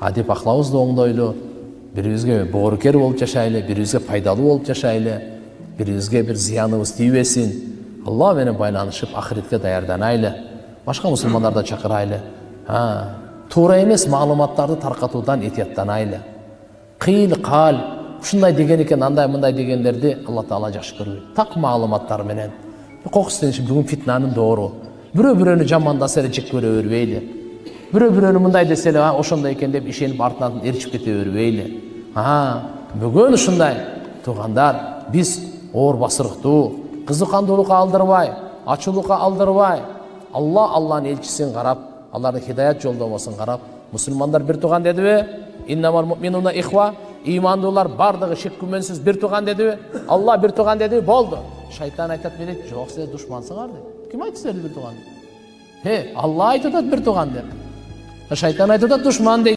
адеп акылыбызды оңдойлу, бирибизге боорукер болуп жашайлы, бирибизге пайдалуу болуп жашайлы, бирибизге бир зыяныбыз тийбесин. Алла менен байланышып ахиретке даярданайлы. Башка мусулмандарды чакырайлы. Туура эмес маалыматтарды таркатуудан этияттанайлы. Кыйл кал, ушундай деген экен, андай мындай дегендерди Алла Таала жакшы көрбөйт. Так маалыматтар менен. Кокус дениши бүгүн фитнанын доору. Бирөө-бирөөнү жамандаса эле жек көрө бербейли. Бирөө-бирөөнү мындай десе эле ошондой экен деп ишенип артынан эричип кете бербейли. Бүгүн ушундай туугандар, биз оор басырыктуу, кызыкандуулукка алдырбай, ачуулукка алдырбай, Алланын элчисин карап, алардын хидаят жолдомосун карап, мусулмандар бир тууган дедиби? Иннамал муъминуна ихва, имандуулар бардыгы шек күмөнсүз бир тууган дедиби? Алла бир тууган дедиби? Болду. Шайтан айтат менен, жок, силер душмансыңар дейт. Ким айтты силер бир тууган? Алла айтып атат бир тууган деп. Шайтан айтып атат душман дейт.